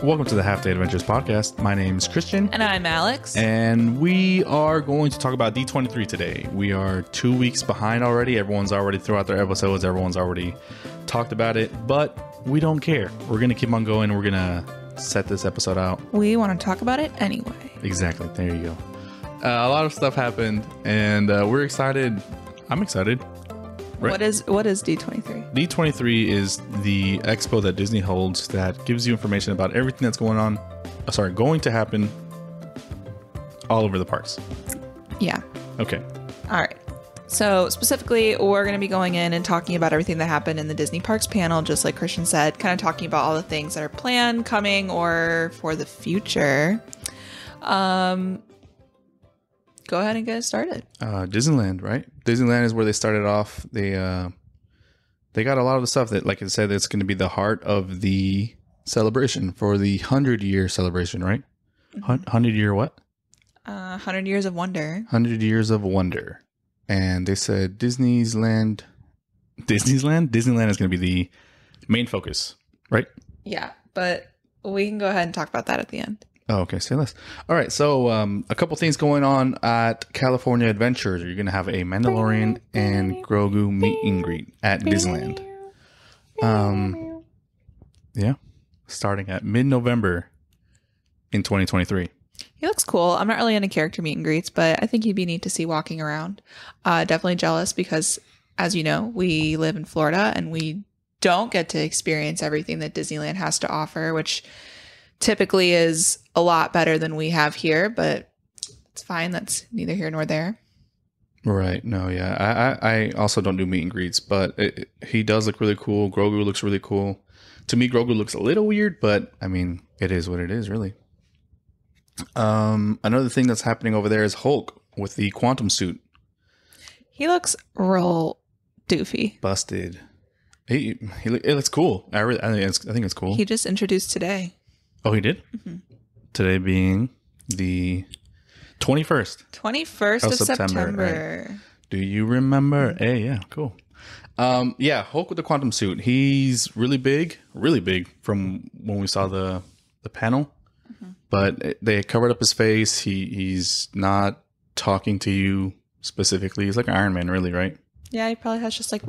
Welcome to the Half Day Adventures podcast. My name is Christian. And I'm Alex. And we are going to talk about D23 today. We are 2 weeks behind already. Everyone's already threw out their episodes. Everyone's already talked about it. But we don't care. We're going to keep on going. We're going to set this episode out. We want to talk about it anyway. Exactly. There you go. A lot of stuff happened. And we're excited. I'm excited. Right. What is D23? D23 is the expo that Disney holds that gives you information about everything that's going to happen all over the parks. Yeah. Okay. All right. So specifically, we're going to be going in and talking about everything that happened in the Disney Parks panel, just like Christian said, kind of talking about all the things that are planned, coming, or for the future. Go ahead and get it started. Disneyland, right? Disneyland is where they started off. They got a lot of the stuff that, like I said, it's going to be the heart of the celebration for the 100-year celebration, right? 100-year what? 100 Years of Wonder. 100 Years of Wonder. And they said Disneyland is going to be the main focus, right? Yeah, but we can go ahead and talk about that at the end. Oh, okay. Say less. All right. So a couple things going on at California Adventures. You're going to have a Mandalorian and Grogu meet and greet at Disneyland. Yeah. Starting at mid-November in 2023. He looks cool. I'm not really into character meet and greets, but I think he'd be neat to see walking around. Definitely jealous because, as you know, we live in Florida and we don't get to experience everything that Disneyland has to offer, which typically is a lot better than we have here, but it's fine. That's neither here nor there. Right. No, yeah. I also don't do meet and greets, but he does look really cool. Grogu looks really cool. To me, Grogu looks a little weird, but I mean, it is what it is, really. Another thing that's happening over there is Hulk with the quantum suit. He looks real doofy. Busted. It looks cool. I think it's cool. He just introduced today. Oh, he did? Mm-hmm. Today being the 21st. 21st of September. Right? Do you remember? Hey, yeah, cool. Yeah, Hulk with the quantum suit. He's really big from when we saw the panel. Mm-hmm. But they covered up his face. He's not talking to you specifically. He's like Iron Man, really, right? Yeah, he probably has just like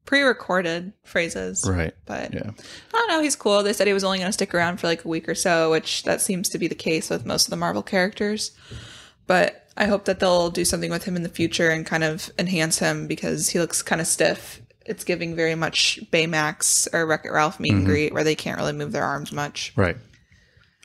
pre-recorded phrases. Right. But yeah. I don't know. He's cool. They said he was only going to stick around for like a week or so, which that seems to be the case with most of the Marvel characters. But I hope that they'll do something with him in the future and kind of enhance him because he looks kind of stiff. It's giving very much Baymax or Wreck-It Ralph meet and greet where they can't really move their arms much. Right.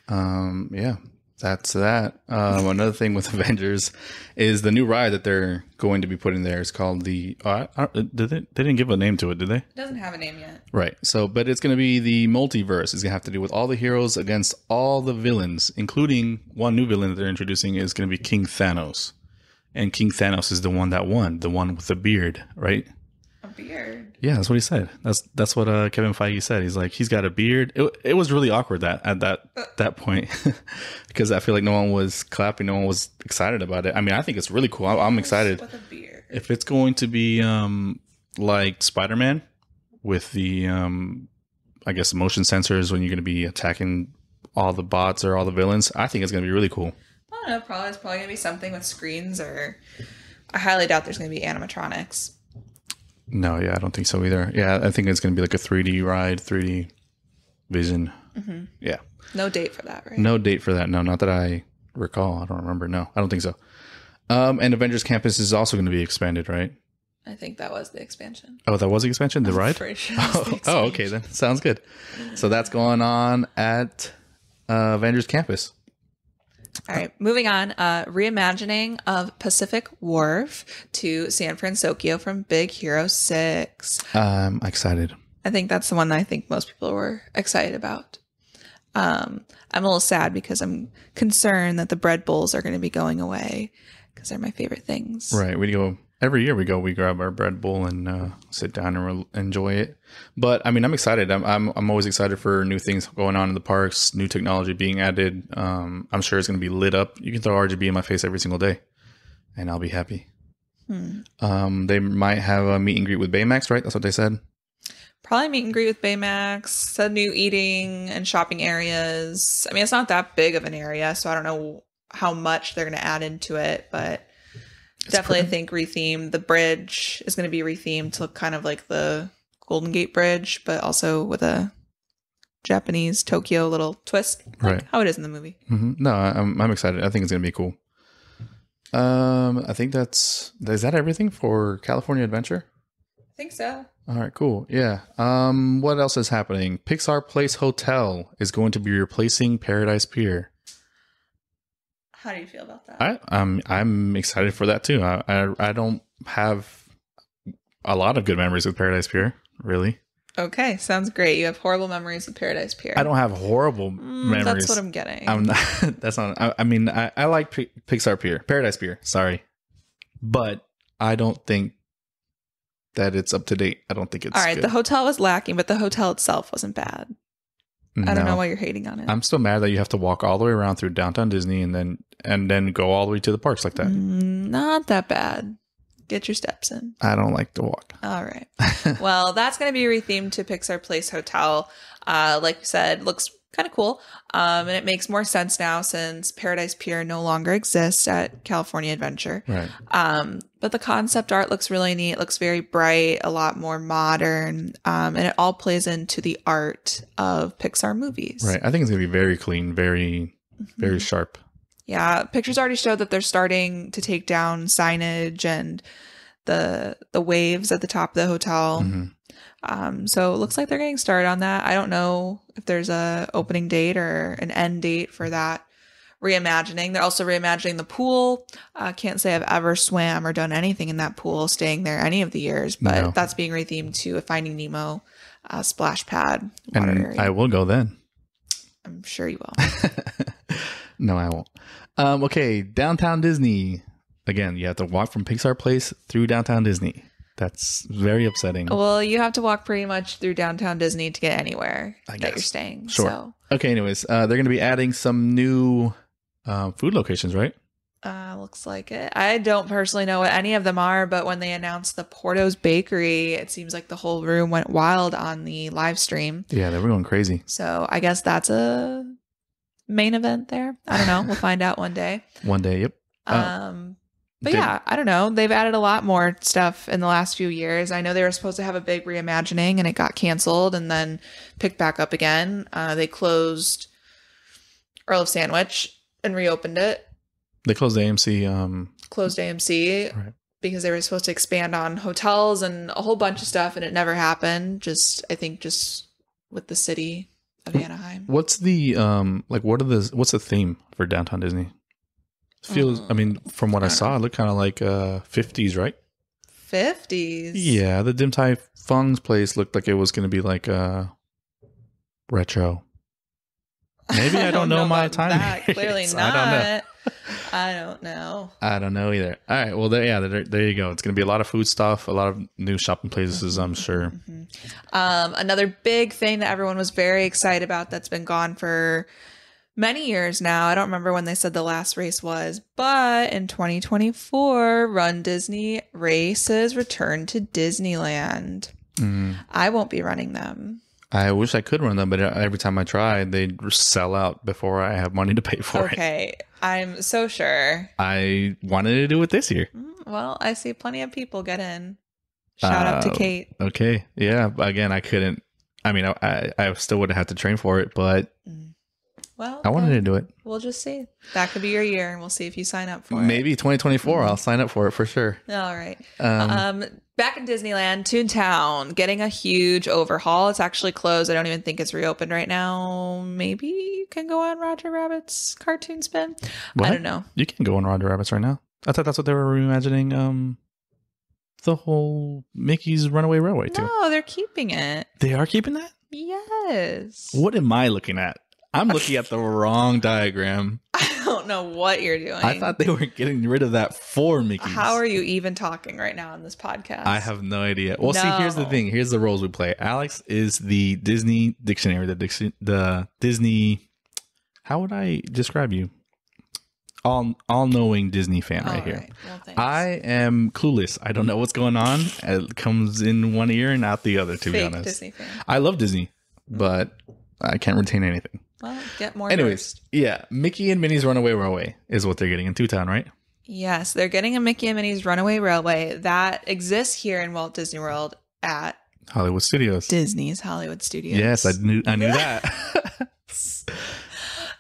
Yeah. That's that. Another thing with Avengers is the new ride that they're going to be putting there is called the... they didn't give a name to it, did they? It doesn't have a name yet. Right. So, but it's going to be the multiverse. It's going to have to do with all the heroes against all the villains, including one new villain that they're introducing is going to be King Thanos. And King Thanos is the one that won, the one with the beard, right? A beard? Yeah, that's what he said. That's what Kevin Feige said. He's like, he's got a beard. It was really awkward at that point because I feel like no one was clapping, no one was excited about it. I mean, I think it's really cool. I'm excited. With a beard. If it's going to be like Spider-Man with the I guess motion sensors when you're going to be attacking all the bots or all the villains, I think it's going to be really cool. I don't know. It's probably going to be something with screens or I highly doubt there's going to be animatronics. No, yeah, I don't think so either. Yeah, I think it's going to be like a 3D ride, 3D vision. Mm-hmm. Yeah. No date for that, right? No date for that. No, not that I recall. I don't remember. No, I don't think so. And Avengers Campus is also going to be expanded, right? I think that was the expansion. Oh, that was the expansion? The ride? Pretty sure oh, okay, then. Sounds good. So that's going on at Avengers Campus. All right, moving on. Reimagining of Pacific Wharf to San Francisco from Big Hero 6. I'm excited. I think that's the one that I think most people were excited about. I'm a little sad because I'm concerned that the bread bowls are going to be going away because they're my favorite things. Right. Every year we grab our bread bowl and sit down and enjoy it. But I mean, I'm excited. I'm always excited for new things going on in the parks, new technology being added. I'm sure it's going to be lit up. You can throw RGB in my face every single day and I'll be happy. They might have a meet and greet with Baymax, right? That's what they said. Probably meet and greet with Baymax, some new eating and shopping areas. I mean, it's not that big of an area, so I don't know how much they're going to add into it, but definitely I think retheme. The bridge is going to be rethemed to look kind of like the Golden Gate Bridge, but also with a Japanese Tokyo little twist, like how it is in the movie. No, I'm excited. I think it's going to be cool. I think is that everything for California Adventure? I think so. All right, cool. Yeah. What else is happening? Pixar Place Hotel is going to be replacing Paradise Pier. How do you feel about that? I'm excited for that too. I don't have a lot of good memories with Paradise Pier, really. Okay, sounds great. You have horrible memories with Paradise Pier. I don't have horrible memories. That's what I'm getting. I'm not. That's not. I mean, I like Pixar Pier, Paradise Pier. Sorry, but I don't think that it's up to date. I don't think it's all right. Good. The hotel was lacking, but the hotel itself wasn't bad. I don't know why you're hating on it. I'm still mad that you have to walk all the way around through downtown Disney and then go all the way to the parks like that. Not that bad. Get your steps in. I don't like to walk. All right. Well, that's going to be rethemed to Pixar Place Hotel. Like you said, looks kind of cool. And it makes more sense now since Paradise Pier no longer exists at California Adventure. Right. But the concept art looks really neat. It looks very bright, a lot more modern. And it all plays into the art of Pixar movies. Right. I think it's going to be very clean, very, very sharp. Yeah. Pictures already show that they're starting to take down signage and the waves at the top of the hotel. So it looks like they're getting started on that. I don't know if there's a opening date or an end date for that reimagining. They're also reimagining the pool. Can't say I've ever swam or done anything in that pool, staying there any of the years, but that's being rethemed to a Finding Nemo splash pad water area. I will go then. I'm sure you will. No, I won't. Okay, Downtown Disney. Again, you have to walk from Pixar Place through Downtown Disney. That's very upsetting. Well, you have to walk pretty much through Downtown Disney to get anywhere that you're staying. Sure. So. Okay, anyways, they're going to be adding some new food locations, right? Looks like it. I don't personally know what any of them are, but when they announced the Porto's Bakery, it seems like the whole room went wild on the live stream. Yeah, they were going crazy. So I guess that's a main event there. I don't know. We'll find out one day. One day, yep. But yeah, I don't know. They've added a lot more stuff in the last few years. I know they were supposed to have a big reimagining and it got canceled and then picked back up again. They closed Earl of Sandwich and reopened it. They closed AMC. Closed AMC because they were supposed to expand on hotels and a whole bunch of stuff, and it never happened. I think with the city of Anaheim. What's the what's the theme for Downtown Disney? Feels, I mean, from what I saw, it looked kind of like 50s, right? 50s? Yeah, the Dim Tai Fung's place looked like it was going to be like retro. Maybe I don't know my time. Clearly not. I don't know. I don't know either. All right. Well, there you go. It's going to be a lot of food stuff, a lot of new shopping places, I'm sure. Another big thing that everyone was very excited about that's been gone for many years now. I don't remember when they said the last race was, but in 2024, Run Disney races return to Disneyland. I won't be running them. I wish I could run them, but every time I try, they sell out before I have money to pay for it. Okay, I'm so sure. I wanted to do it this year. Well, I see plenty of people get in. Shout out to Kate. Okay, yeah. Again, I couldn't. I mean, I still would have had to train for it, but well, I wanted to do it. We'll just see. That could be your year, and we'll see if you sign up for it. Maybe 2024. I'll sign up for it for sure. All right. Back in Disneyland, Toontown getting a huge overhaul. It's actually closed. I don't even think it's reopened right now. Maybe you can go on Roger Rabbit's cartoon spin. What? I don't know. You can go on Roger Rabbit's right now. I thought that's what they were reimagining. The whole Mickey's Runaway Railway too. No, they're keeping it. They are keeping that? Yes. What am I looking at? I'm looking at the wrong diagram. I don't know what you're doing. I thought they were getting rid of that for Mickey's. How are you even talking right now on this podcast? I have no idea. Well, see, here's the thing. Here's the roles we play. Alex is the Disney dictionary, the Disney. How would I describe you? all knowing Disney fan right here. Right. Well, thanks. I am clueless. I don't know what's going on. It comes in one ear and out the other, to be honest. Disney fan. I love Disney, but I can't retain anything. Well, get more. Anyways, yeah, Mickey and Minnie's Runaway Railway is what they're getting in Toontown, right? Yes, they're getting a Mickey and Minnie's Runaway Railway that exists here in Walt Disney World at Hollywood Studios. Disney's Hollywood Studios. Yes, I knew that.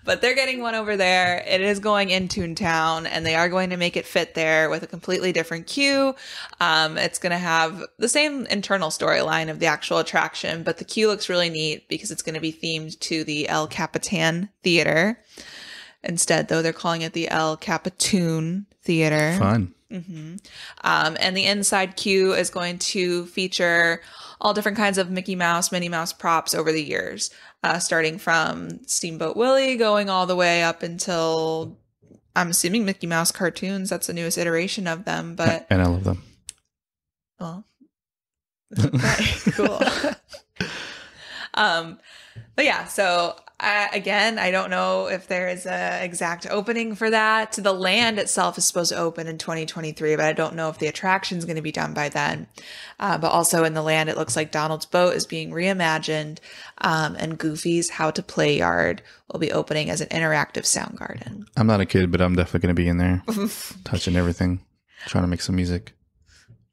But they're getting one over there. It is going in Toontown, and they are going to make it fit there with a completely different queue. It's going to have the same internal storyline of the actual attraction, but the queue looks really neat because it's going to be themed to the El Capitan Theater. Instead, though, they're calling it the El Capitoon Theater. Fun. Mm-hmm. And the inside queue is going to feature all different kinds of Mickey Mouse, Minnie Mouse props over the years, starting from Steamboat Willie going all the way up until, I'm assuming, Mickey Mouse cartoons. That's the newest iteration of them. But and I love them. Well, okay, cool. But yeah, so again, I don't know if there is a exact opening for that. The land itself is supposed to open in 2023, but I don't know if the attraction is going to be done by then. But also in the land, it looks like Donald's boat is being reimagined, and Goofy's How to Play Yard will be opening as an interactive sound garden. I'm not a kid, but I'm definitely going to be in there, touching everything, trying to make some music.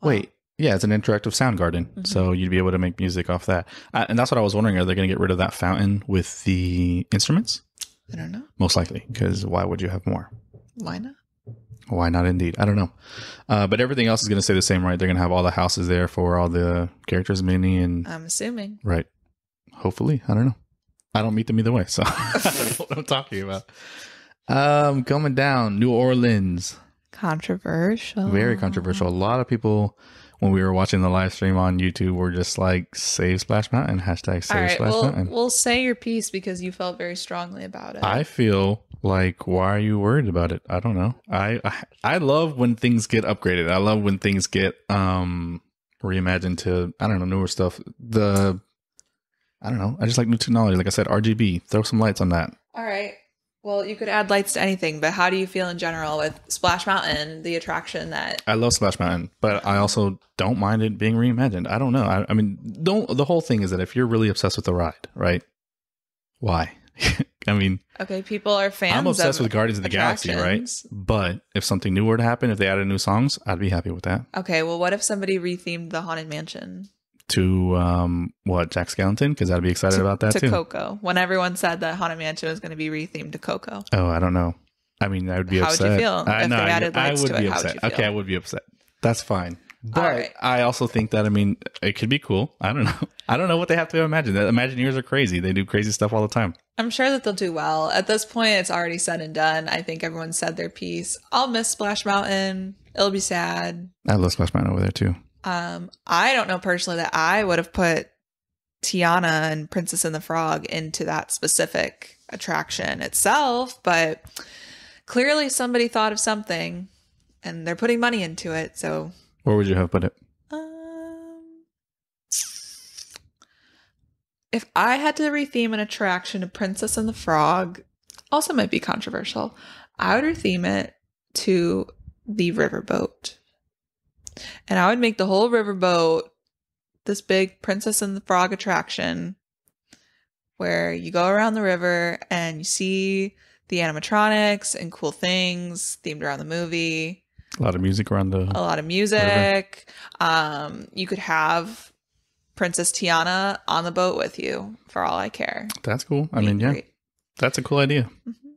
Wow. Wait. Yeah, it's an interactive sound garden, so you'd be able to make music off that. And that's what I was wondering. Are they going to get rid of that fountain with the instruments? I don't know. Most likely, because why would you have more? Why not? Why not, indeed? I don't know. But everything else is going to stay the same, right? They're going to have all the houses there for all the characters, Minnie and... I'm assuming. Right. Hopefully. I don't know. I don't meet them either way, so I don't know what I'm talking about. Coming down, New Orleans. Controversial. Very controversial. A lot of people... When we were watching the live stream on YouTube, we're just like, save Splash Mountain, hashtag save Splash Mountain. We'll say your piece because you felt very strongly about it. I feel like, why are you worried about it? I don't know. I love when things get upgraded. I love when things get reimagined to, I don't know, newer stuff. I don't know. I just like new technology. Like I said, RGB. Throw some lights on that. All right. Well, you could add lights to anything, but how do you feel in general with Splash Mountain, the attraction that... I love Splash Mountain, but I also don't mind it being reimagined. I don't know. I mean, the whole thing is that if you're really obsessed with the ride, right? Why? I mean... Okay, people are fans I'm obsessed with Guardians of the Galaxy, right? But if something new were to happen, if they added new songs, I'd be happy with that. Okay, well, what if somebody rethemed the Haunted Mansion? To Jack Skellington, because I'd be excited about that too. To Coco, when everyone said that Haunted Mansion was going to be rethemed to Coco. Oh, I don't know. I mean, I would be upset. How would you feel if they added lights to it? How would you feel? Okay, I would be upset. That's fine. But I also think that, I mean, it could be cool. I don't know. I don't know what they have to imagine. The Imagineers are crazy. They do crazy stuff all the time. I'm sure that they'll do well. At this point, it's already said and done. I think everyone said their piece. I'll miss Splash Mountain. It'll be sad. I love Splash Mountain over there too. I don't know personally that I would have put Tiana and Princess and the Frog into that specific attraction itself, but clearly somebody thought of something and they're putting money into it. So where would you have put it? If I had to retheme an attraction to Princess and the Frog, also might be controversial, I would retheme it to the riverboat. And I would make the whole riverboat this big Princess and the Frog attraction where you go around the river and you see the animatronics and cool things themed around the movie. A lot of music around A lot of music. You could have Princess Tiana on the boat with you for all I care. That's cool. I mean, yeah. That's a cool idea. Mm-hmm.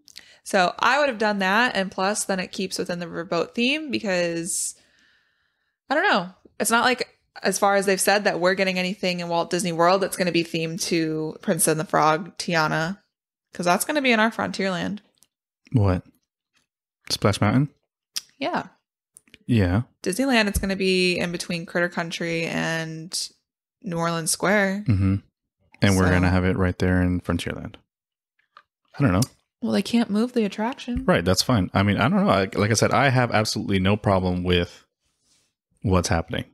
So I would have done that. And plus, then it keeps within the riverboat theme because... I don't know. It's not like, as far as they've said, that we're getting anything in Walt Disney World that's going to be themed to Princess and the Frog, Tiana. Because that's going to be in our Frontierland. What? Splash Mountain? Yeah. Yeah. Disneyland, it's going to be in between Critter Country and New Orleans Square. Mm-hmm. And we're going to have it right there in Frontierland. I don't know. Well, they can't move the attraction. Right. That's fine. I mean, I don't know. Like I said, I have absolutely no problem with what's happening.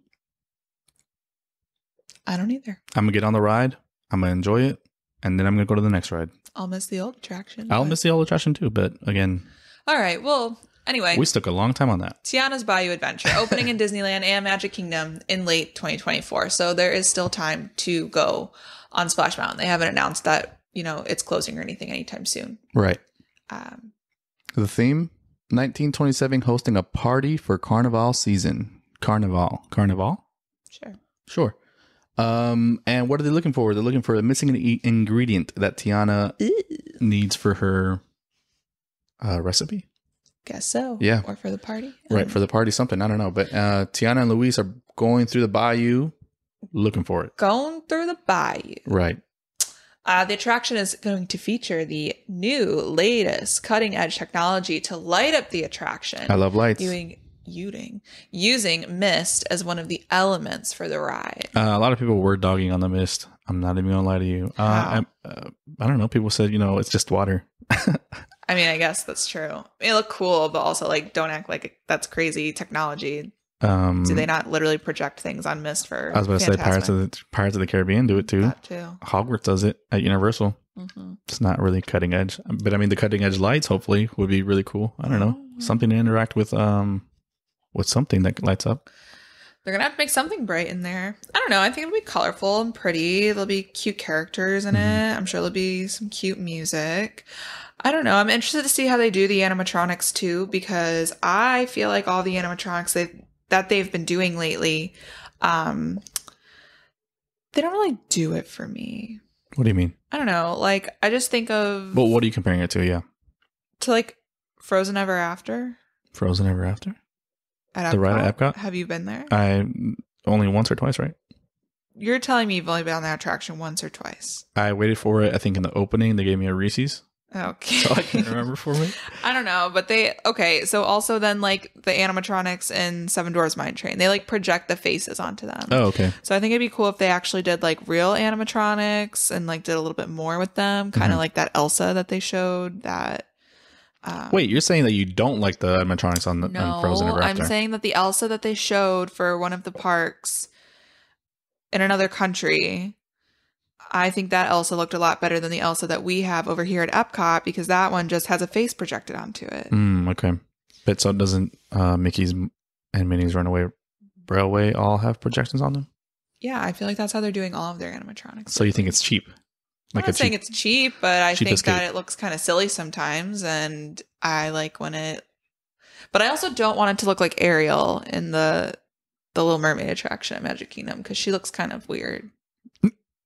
I don't either. I'm gonna get on the ride, I'm gonna enjoy it, and then I'm gonna go to the next ride. I'll miss the old attraction. I'll miss the old attraction too, but again, All right. Well, anyway. We took a long time on that. Tiana's Bayou Adventure, opening in Disneyland and Magic Kingdom in late 2024. So there is still time to go on Splash Mountain. They haven't announced that, it's closing or anything anytime soon. Right. The theme, 1927, hosting a party for Carnival season. Carnival? Sure. And what are they looking for? They're looking for a missing ingredient that Tiana needs for her recipe. Guess so. Yeah. Or for the party. Right, for the party, something. I don't know. But Tiana and Luis are going through the bayou looking for it. Going through the bayou. Right. The attraction is going to feature the new, latest, cutting-edge technology to light up the attraction. I love lights. Using mist as one of the elements for the ride. A lot of people were dogging on the mist. I'm not even going to lie to you. I don't know. People said, it's just water. I mean, I guess that's true. It looked cool, but also, don't act like that's crazy technology. Do they not literally project things on mist for? I was about to say Pirates of the Caribbean do it too. That too. Hogwarts does it at Universal. Mm-hmm. It's not really cutting edge, but I mean the cutting edge lights hopefully would be really cool. I don't know, something to interact with something that lights up. They're gonna have to make something bright in there. I don't know. I think it'll be colorful and pretty. There'll be cute characters in it. I'm sure there'll be some cute music. I don't know. I'm interested to see how they do the animatronics too, because I feel like all the animatronics that they've been doing lately, they don't really do it for me. What do you mean? I don't know. I just think of... Well, what are you comparing it to? Yeah. To, Frozen Ever After. Frozen Ever After? At the ride at Epcot? Have you been there? I only once or twice, right? You're telling me you've only been on that attraction once or twice. I waited for it, I think, in the opening. They gave me a Reese's. Okay. So I can't remember for me. I don't know, but so also then the animatronics in Seven Dwarfs Mine Train, they project the faces onto them. Oh, okay. So I think it'd be cool if they actually did real animatronics and did a little bit more with them, kind of like that Elsa that they showed that. Wait, you're saying that you don't like the animatronics on Frozen Ever After? I'm saying that the Elsa that they showed for one of the parks in another country, I think that Elsa looked a lot better than the Elsa that we have over here at Epcot, because that one just has a face projected onto it. Okay. But so doesn't Mickey's and Minnie's Runaway Railway all have projections on them? Yeah, I feel like that's how they're doing all of their animatronics. So you think it's cheap? I'm not saying it's cheap, but I think that it looks kind of silly sometimes, and I like when it... But I also don't want it to look like Ariel in the Little Mermaid attraction at Magic Kingdom, because she looks kind of weird.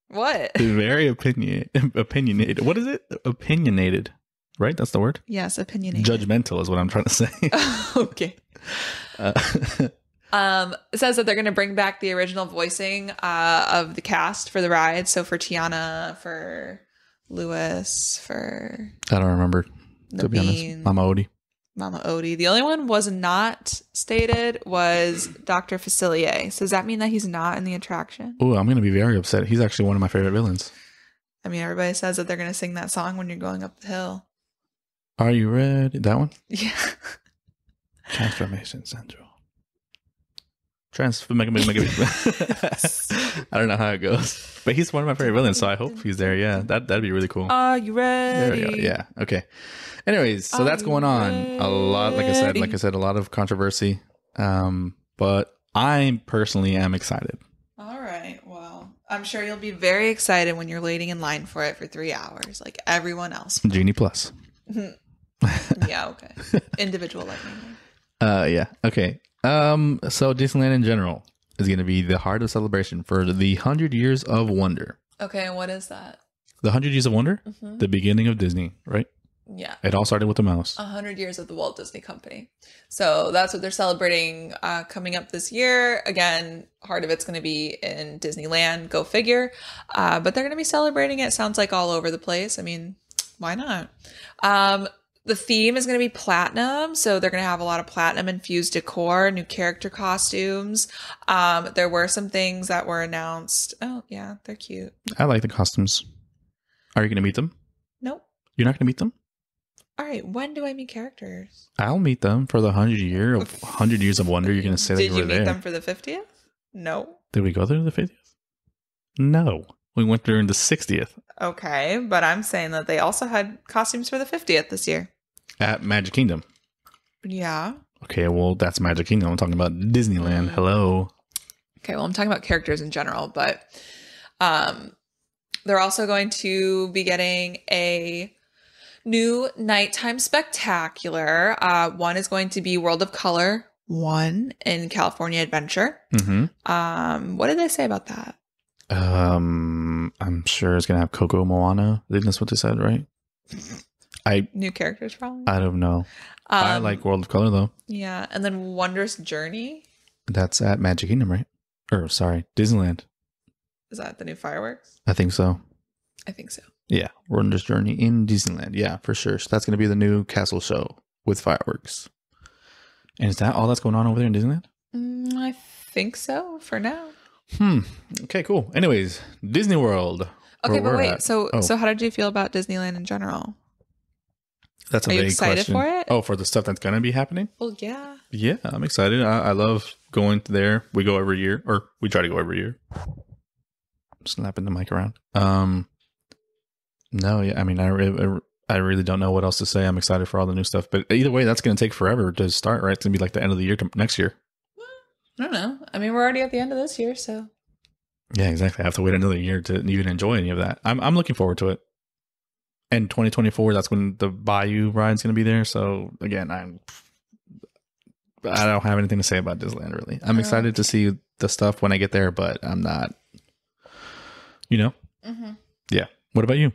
What? Very opinionated. What is it? Opinionated. Right? That's the word? Yes, opinionated. Judgmental is what I'm trying to say. Okay. It says that they're going to bring back the original voicing of the cast for the ride. So for Tiana, for Louis, for... I don't remember, to be honest. Mama Odie. The only one was not stated was Dr. Facilier. So does that mean that he's not in the attraction? Oh, I'm going to be very upset. He's actually one of my favorite villains. I mean, everybody says that they're going to sing that song when you're going up the hill. Are you ready? That one? Yeah. Transformation Central. I don't know how it goes, but he's one of my favorite villains, so I hope he's there. Yeah, that'd be really cool. Are you ready? There we go. Yeah. Okay. Anyways, so that's going on. A lot, like I said, a lot of controversy. But I personally am excited. All right. Well, I'm sure you'll be very excited when you're waiting in line for it for 3 hours, like everyone else. Genie Plus. Yeah. Okay. Individual lightning. Yeah. Okay. So Disneyland in general is going to be the heart of celebration for the 100 Years of Wonder. Okay, and what is that? The 100 Years of Wonder? Mm-hmm. The beginning of Disney, right? Yeah. It all started with the mouse. 100 years of the Walt Disney Company. So that's what they're celebrating coming up this year. Again, part of it's going to be in Disneyland, go figure. But they're going to be celebrating it, sounds like, all over the place. I mean, why not? The theme is going to be platinum, so they're going to have a lot of platinum-infused decor, new character costumes. There were some things that were announced. Oh, yeah, they're cute. I like the costumes. Are you going to meet them? Nope. You're not going to meet them? All right, when do I meet characters? I'll meet them for the 100 Years of Wonder. You're going to say that you were there. Did you meet them for the 50th? No. Did we go there the 50th? No. We went during the 60th. Okay, but I'm saying that they also had costumes for the 50th this year. At Magic Kingdom. Yeah. Okay, well, that's Magic Kingdom. I'm talking about Disneyland. Hello. Okay, well, I'm talking about characters in general, but they're also going to be getting a new nighttime spectacular. One is going to be World of Color 1 in California Adventure. What did they say about that? I'm sure it's gonna have Coco Moana. I think that's what they said, right? New characters, probably. I don't know. I like World of Color though. Yeah, and then Wondrous Journey. That's at Magic Kingdom, right? Or sorry, Disneyland. Is that the new fireworks? I think so. I think so. Yeah, Wondrous Journey in Disneyland. Yeah, for sure. So that's gonna be the new castle show with fireworks. And is that all that's going on over there in Disneyland? I think so for now. Okay, cool. Anyways, Disney World. Okay, but wait. So how did you feel about Disneyland in general? That's a Are you vague excited question. for it? Oh, for the stuff that's gonna be happening? Well, yeah. Yeah, I'm excited. I love going there. We go every year, or we try to go every year. Slapping the mic around. No, yeah. I mean, I really don't know what else to say. I'm excited for all the new stuff, but either way, that's gonna take forever to start. Right? It's gonna be like the end of the year to next year. I don't know. I mean, we're already at the end of this year, so. Yeah, exactly. I have to wait another year to even enjoy any of that. I'm looking forward to it. And 2024, that's when the Bayou ride's going to be there. So again, I don't have anything to say about Disneyland really. I'm excited to see the stuff when I get there, but I'm not. Yeah. What about you?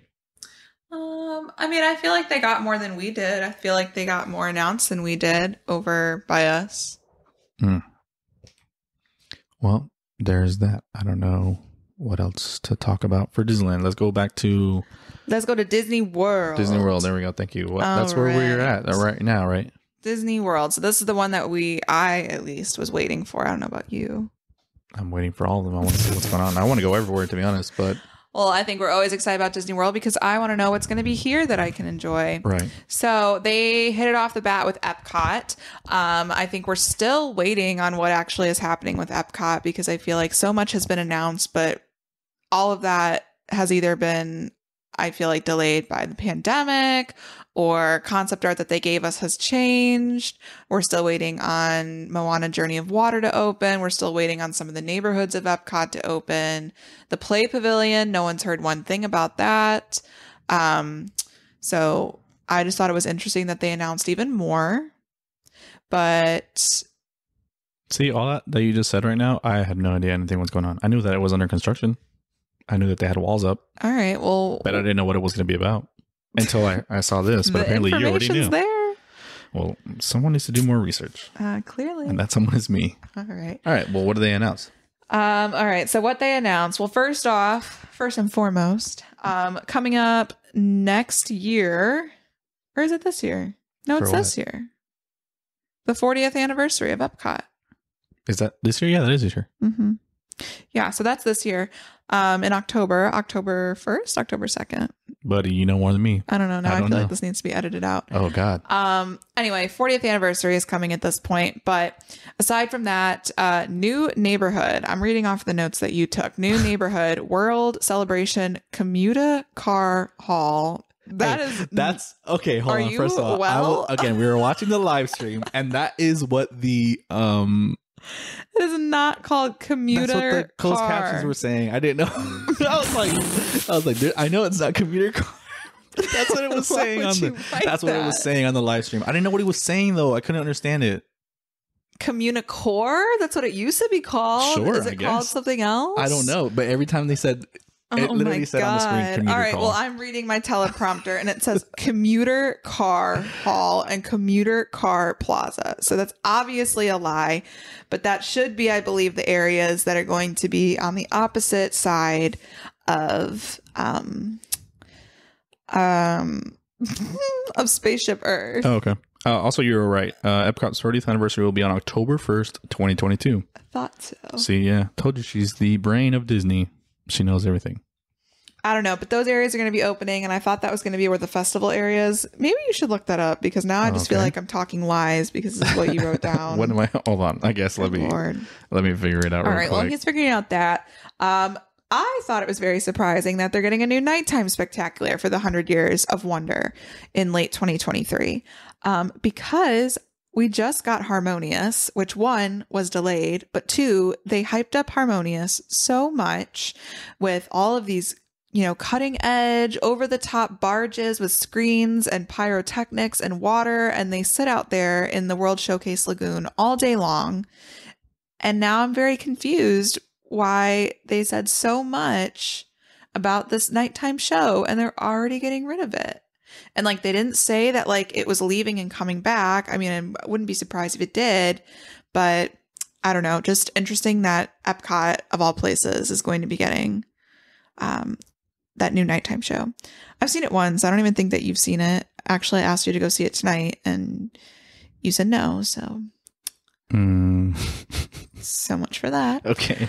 I mean, I feel like they got more than we did. I feel like they got more announced than we did over by us. Well, there's that. I don't know what else to talk about for Disneyland. Let's go to Disney World. Disney World. There we go. Thank you. That's where we're at right now, right? Disney World. So this is the one that I at least was waiting for. I don't know about you. I'm waiting for all of them. I want to see what's going on. I want to go everywhere, to be honest, but. Well, I think we're always excited about Disney World because I want to know what's going to be here that I can enjoy. Right. So they hit it off the bat with Epcot. I think we're still waiting on what actually is happening with Epcot because I feel like so much has been announced, but all of that has either been, I feel like, delayed by the pandemic or concept art that they gave us has changed. We're still waiting on Moana Journey of Water to open. We're still waiting on some of the neighborhoods of Epcot to open. The Play Pavilion, no one's heard one thing about that. So I just thought it was interesting that they announced even more. But see, all that you just said right now, I had no idea anything was going on. I knew that it was under construction. I knew that they had walls up. All right, well, but I didn't know what it was going to be about until I saw this. But apparently you already knew. There. Well, someone needs to do more research. Clearly. And that someone is me. All right. Well, what did they announce? All right. So what they announced, well, first and foremost, coming up next year, or is it this year? No, it's this year. The 40th anniversary of Epcot. Is that this year? Yeah, that is this year. Mm-hmm. Yeah, so that's this year. In October 1st, October 2nd. Buddy, you know more than me. I don't know. Now I feel like this needs to be edited out. Oh, God. Anyway, 40th anniversary is coming at this point. But aside from that, new neighborhood. I'm reading off the notes that you took. New neighborhood, World Celebration Commuter Car Hall. That's okay. Hold on. First of all, well? Again, we were watching the live stream, and that is what the It is not called commuter. That's what the closed captions were saying. I didn't know. I was like, dude, I know it's not commuter car. That's what it was saying what it was saying on the live stream. I didn't know what he was saying though. I couldn't understand it. Communicore? That's what it used to be called. Sure, is it called something else? I don't know, but every time they said. It literally said on the screen, commuter All right, call. well, I'm reading my teleprompter and it says commuter car hall and commuter car plaza. So that's obviously a lie, but that should be, I believe, the areas that are going to be on the opposite side of Spaceship Earth. Oh, okay. Also, you were right. Epcot's 30th anniversary will be on October 1st, 2022. I thought so. See, yeah. Told you she's the brain of Disney. She knows everything. I don't know, but those areas are going to be opening, and I thought that was going to be where the festival area is. Maybe you should look that up because now I just feel like I'm talking lies because this is what you wrote down. What am I? Hold on. I guess let me figure it out. All right. Well, he's figuring out that. I thought it was very surprising that they're getting a new nighttime spectacular for the 100 Years of Wonder in late 2023. Because we just got Harmonious, which one was delayed, but two, they hyped up Harmonious so much with all of these, cutting edge, over the top barges with screens and pyrotechnics and water. And they sit out there in the World Showcase Lagoon all day long. And now I'm very confused why they said so much about this nighttime show and they're already getting rid of it. And like, they didn't say that like it was leaving and coming back. I mean, I wouldn't be surprised if it did, but I don't know. Just interesting that Epcot of all places is going to be getting that new nighttime show. I've seen it once. I don't even think that you've seen it. Actually, I asked you to go see it tonight and you said no. So so much for that. Okay.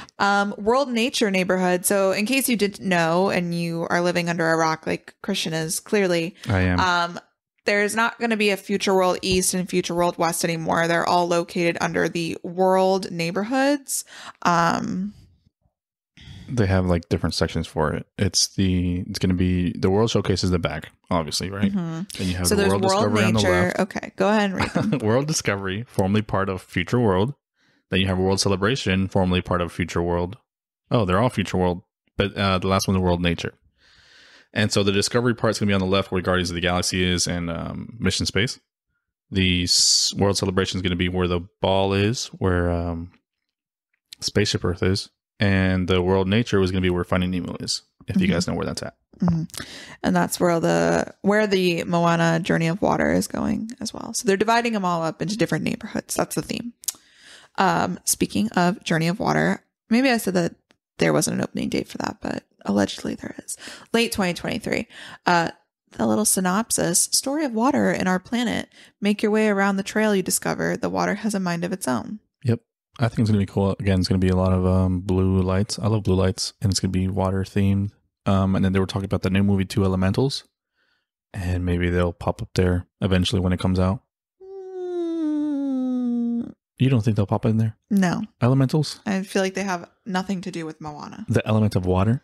World Nature Neighborhood. So in case you didn't know and you are living under a rock like Christian is, clearly. I am. There's not going to be a Future World East and Future World West anymore. They're all located under the World Neighborhoods. They have like different sections for it. It's going to be the World Showcase is the back, obviously, right? Mm-hmm. Then you have so the there's World Discovery on the left. Okay, go ahead and read them. World Discovery, formerly part of Future World. Then you have World Celebration, formerly part of Future World. Oh, they're all Future World, but the last one is World Nature. And so the Discovery part's going to be on the left where Guardians of the Galaxy is and Mission Space. The World Celebration is going to be where the ball is, where Spaceship Earth is. And the World Nature was going to be where Finding Nemo is, if you guys know where that's at. Mm-hmm. And that's where the Moana Journey of Water is going as well. So they're dividing them all up into different neighborhoods. That's the theme. Speaking of Journey of Water, maybe I said that there wasn't an opening date for that, but allegedly there is. Late 2023. The little synopsis: story of water in our planet. Make your way around the trail you discover. The water has a mind of its own. Yep. I think it's going to be cool. Again, it's going to be a lot of blue lights. I love blue lights, and it's going to be water themed. And then they were talking about the new movie, Two Elementals, and maybe they'll pop up there eventually when it comes out. You don't think they'll pop in there? No. Elementals? I feel like they have nothing to do with Moana. The element of water?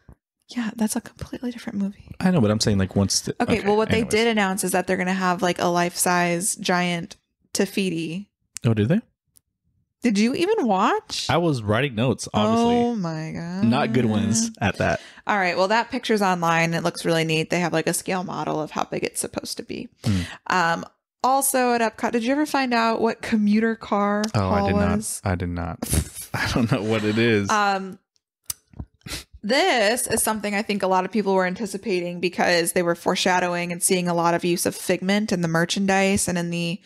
Yeah, that's a completely different movie. I know, but I'm saying like once... Okay, well, what anyways. They did announce is that they're going to have like a life-size giant Tafiti. Oh, did they? Did you even watch? I was writing notes, obviously. Oh my God. Not good ones at that. All right. Well, that picture's online. It looks really neat. They have like a scale model of how big it's supposed to be. Also at Epcot, did you ever find out what commuter car hall was? I did not. I don't know what it is. This is something I think a lot of people were anticipating because they were foreshadowing and seeing a lot of use of Figment in the merchandise and in the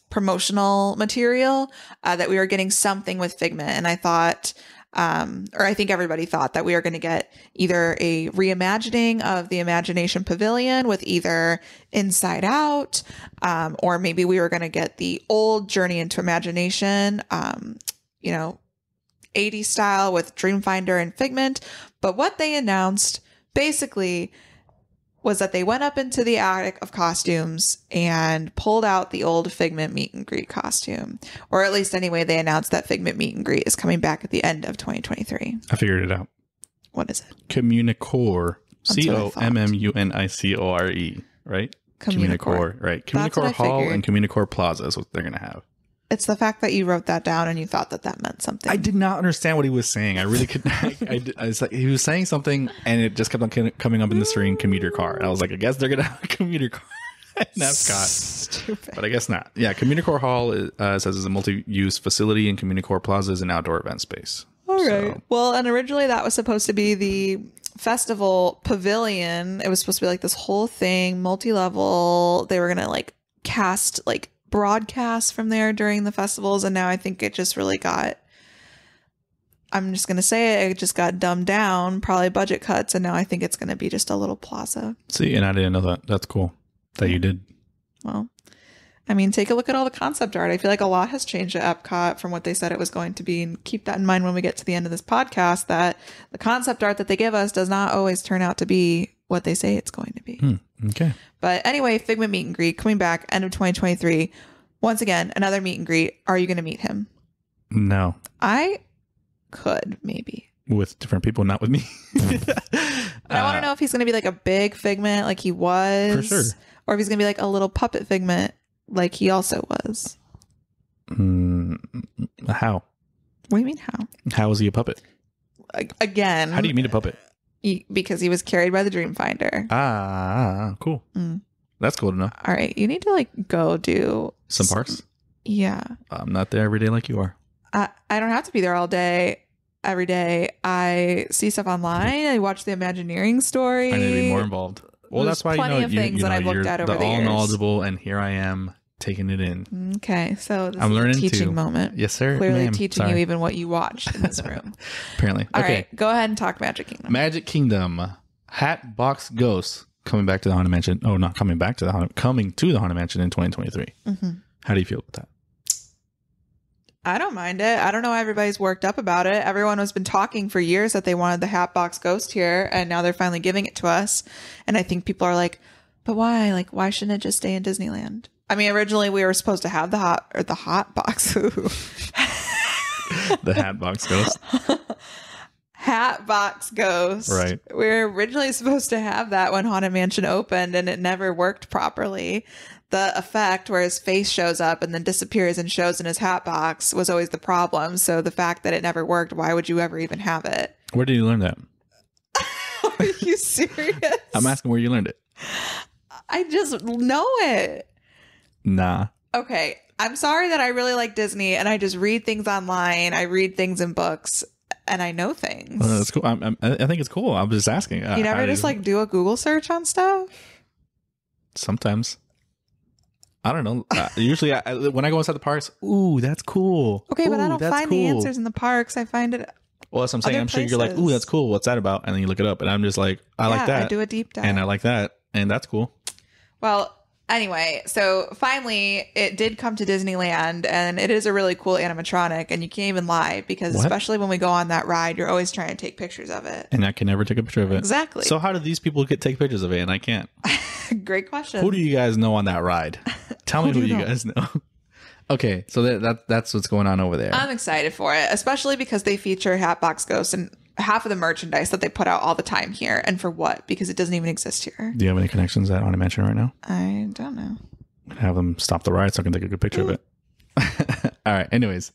promotional material, that we were getting something with Figment. And I thought, or I think everybody thought that we are going to get either a reimagining of the Imagination Pavilion with either Inside Out, or maybe we were going to get the old Journey into Imagination, 80s style with Dreamfinder and Figment. But what they announced basically was that they went up into the attic of costumes and pulled out the old Figment meet and greet costume. Or at least anyway, they announced that Figment meet and greet is coming back at the end of 2023. I figured it out. What is it? Communicore. Communicore, right? Communicore, right. Communicore Hall and Communicore Plaza is what they're going to have. It's the fact that you wrote that down and you thought that that meant something. I did not understand what he was saying. I really couldn't. I was like, he was saying something and it just kept on coming up in the screen, commuter car. And I was like, I guess they're going to have a commuter car in Epcot. Stupid. But I guess not. Yeah, Communicore Hall says is a multi-use facility and Communicore Plaza is an outdoor event space. All right. So. Well, and originally that was supposed to be the festival pavilion. It was supposed to be like this whole thing, multi-level. They were going to like cast like broadcasts from there during the festivals, and now I think it just really got, I'm just gonna say it just got dumbed down, probably budget cuts, and now I think it's gonna be just a little plaza. See, and I didn't know that. That's cool that you did. Well, I mean, take a look at all the concept art. I feel like a lot has changed at Epcot from what they said it was going to be, and keep that in mind when we get to the end of this podcast, that the concept art that they give us does not always turn out to be what they say it's going to be. Okay. But anyway, Figment meet and greet coming back end of 2023. Once again, another meet and greet. Are you going to meet him? No. I could maybe. With different people, not with me. But I want to know if he's going to be like a big Figment like he was. For sure. or if he's gonna be like a little puppet figment, like he also was. How? What do you mean how? How is he a puppet? Again, how do you mean a puppet? Because he was carried by the Dreamfinder. Cool. That's cool to know. All right, you need to like go do some parks. Yeah, I'm not there every day like you are. I don't have to be there all day, every day. I see stuff online. I watch the Imagineering story. I need to be more involved. Well, There's that's why plenty of things that I've looked at over the years. All knowledgeable, and here I am taking it in. Okay, so this I'm is learning a teaching too. moment. Yes, sir. Clearly teaching you even what you watched in this room. Apparently. All okay. right, go ahead and talk Magic Kingdom. Magic Kingdom. Hatbox Ghost coming back to the Haunted Mansion. Oh, not coming back to the coming to the Haunted Mansion in 2023. How do you feel about that? I don't mind it. I don't know why everybody's worked up about it. Everyone has been talking for years that they wanted the Hatbox Ghost here, and now they're finally giving it to us. And I think people are like, but why? Like, why shouldn't it just stay in Disneyland? I mean, originally we were supposed to have the hot box. The Hatbox Ghost. Hatbox Ghost. Right. We were originally supposed to have that when Haunted Mansion opened, and it never worked properly. The effect where his face shows up and then disappears and shows in his hat box was always the problem. So the fact that it never worked, why would you ever even have it? Where did you learn that? Are you serious? I'm asking where you learned it. I just know it. Nah. Okay. I'm sorry that I really like Disney and I just read things online. I read things in books and I know things. That's cool. I think it's cool. I'm just asking. You never just like do a Google search on stuff? Sometimes. I don't know. Usually when I go inside the parks, ooh, that's cool. Okay, but ooh, I don't find the answers in the parks. I find it. Well, that's what I'm saying. I'm sure you're like, ooh, that's cool. What's that about? And then you look it up and I'm just like, I like that. I do a deep dive. And I like that. And that's cool. Well, anyway, so finally it did come to Disneyland and it is a really cool animatronic and you can't even lie because especially when we go on that ride, you're always trying to take pictures of it. And I can never take a picture of it. Exactly. So how do these people take pictures of it and I can't? Great question. Who do you guys know on that ride? Tell me who you guys know. Okay, so that's what's going on over there. I'm excited for it, especially because they feature Hatbox Ghost and half of the merchandise that they put out all the time here. And for what? Because it doesn't even exist here. Do you have any connections at Haunted Mansion right now? I don't know. Have them stop the ride so I can take a good picture of it. All right. Anyways.